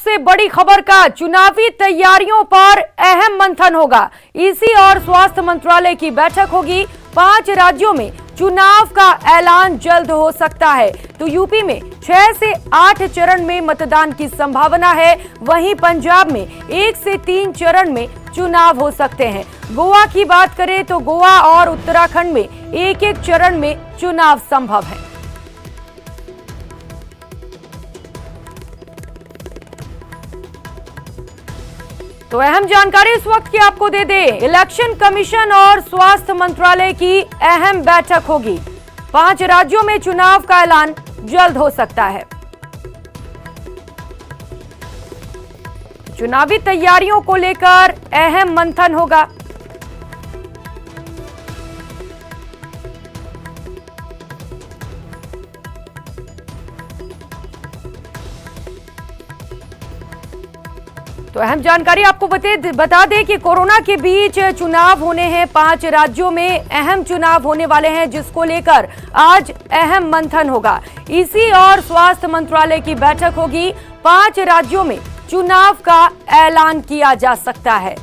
सबसे बड़ी खबर का चुनावी तैयारियों पर अहम मंथन होगा। ईसी और स्वास्थ्य मंत्रालय की बैठक होगी। 5 राज्यों में चुनाव का ऐलान जल्द हो सकता है। तो यूपी में 6 से 8 चरण में मतदान की संभावना है। वहीं पंजाब में 1 से 3 चरण में चुनाव हो सकते हैं। गोवा की बात करें तो गोवा और उत्तराखंड में एक चरण में चुनाव संभव है। तो अहम जानकारी इस वक्त की आपको दे दें। इलेक्शन कमीशन और स्वास्थ्य मंत्रालय की अहम बैठक होगी। 5 राज्यों में चुनाव का ऐलान जल्द हो सकता है। चुनावी तैयारियों को लेकर अहम मंथन होगा। तो अहम जानकारी आपको बता दें कि कोरोना के बीच चुनाव होने हैं। 5 राज्यों में अहम चुनाव होने वाले हैं, जिसको लेकर आज अहम मंथन होगा। ईसी और स्वास्थ्य मंत्रालय की बैठक होगी। 5 राज्यों में चुनाव का ऐलान किया जा सकता है।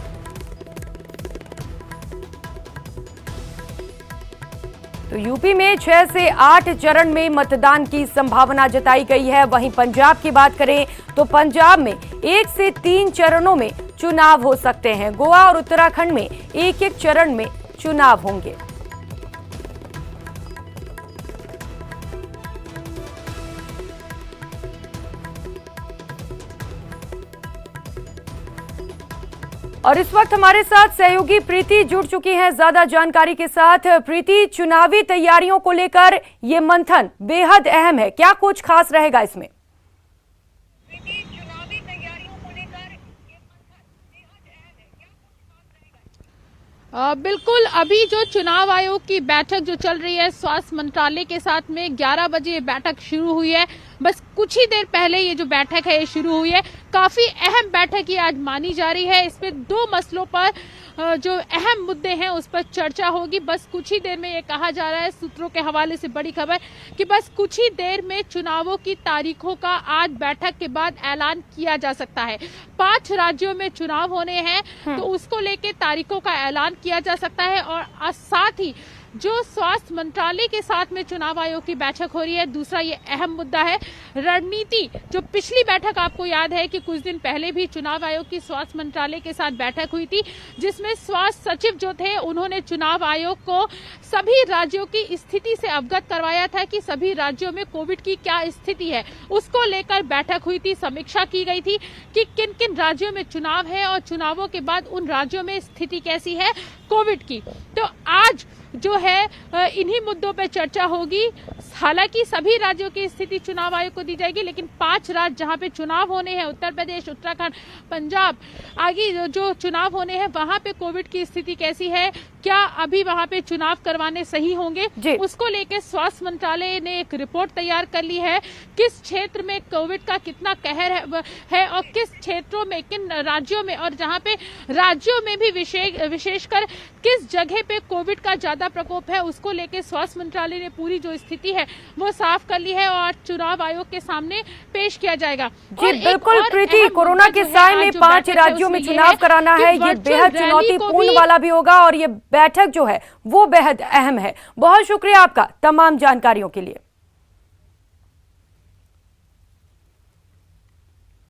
तो यूपी में 6 से 8 चरण में मतदान की संभावना जताई गई है। वहीं पंजाब की बात करें तो पंजाब में 1 से 3 चरणों में चुनाव हो सकते हैं। गोवा और उत्तराखंड में एक चरण में चुनाव होंगे। और इस वक्त हमारे साथ सहयोगी प्रीति जुड़ चुकी हैं ज्यादा जानकारी के साथ। प्रीति, चुनावी तैयारियों को लेकर ये मंथन बेहद अहम है, क्या कुछ खास रहेगा इसमें? बिल्कुल, अभी जो चुनाव आयोग की बैठक जो चल रही है स्वास्थ्य मंत्रालय के साथ में 11 बजे ये बैठक शुरू हुई है। बस कुछ ही देर पहले ये जो बैठक है ये शुरू हुई है। काफी अहम बैठक ये आज मानी जा रही है। इसमें 2 मसलों पर जो अहम मुद्दे हैं उस पर चर्चा होगी। बस कुछ ही देर में ये कहा जा रहा है, सूत्रों के हवाले से बड़ी खबर, कि बस कुछ ही देर में चुनावों की तारीखों का आज बैठक के बाद ऐलान किया जा सकता है। 5 राज्यों में चुनाव होने हैं तो उसको लेके तारीखों का ऐलान किया जा सकता है। और साथ ही जो स्वास्थ्य मंत्रालय के साथ में चुनाव आयोग की बैठक हो रही है, दूसरा ये अहम मुद्दा है रणनीति। जो पिछली बैठक आपको याद है कि कुछ दिन पहले भी चुनाव आयोग की स्वास्थ्य मंत्रालय के साथ बैठक हुई थी, जिसमें स्वास्थ्य सचिव जो थे उन्होंने चुनाव आयोग को सभी राज्यों की स्थिति से अवगत करवाया था कि सभी राज्यों में कोविड की क्या स्थिति है। उसको लेकर बैठक हुई थी, समीक्षा की गई थी कि किन किन राज्यों में चुनाव है और चुनावों के बाद उन राज्यों में स्थिति कैसी है कोविड की। तो आज जो है इन्हीं मुद्दों पर चर्चा होगी। हालांकि सभी राज्यों की स्थिति चुनाव आयोग को दी जाएगी, लेकिन 5 राज्य जहां पे चुनाव होने हैं, उत्तर प्रदेश, उत्तराखंड, पंजाब, आगे जो चुनाव होने हैं वहां पे कोविड की स्थिति कैसी है, क्या अभी वहां पे चुनाव करवाने सही होंगे, उसको लेकर स्वास्थ्य मंत्रालय ने एक रिपोर्ट तैयार कर ली है। किस क्षेत्र में कोविड का कितना कहर है और किस क्षेत्रों में, किन राज्यों में, और जहाँ पे राज्यों में भी विशेषकर किस जगह पे कोविड का ज्यादा प्रकोप है, उसको लेकर स्वास्थ्य मंत्रालय ने पूरी जो स्थिति है वो साफ कर ली है और चुनाव आयोग के सामने पेश किया जाएगा। जी बिल्कुल प्रीति, कोरोना के साय में 5 राज्यों में चुनाव कराना है, ये बेहद चुनौतीपूर्ण वाला भी होगा और ये बैठक जो है वो बेहद अहम है। बहुत शुक्रिया आपका तमाम जानकारियों के लिए।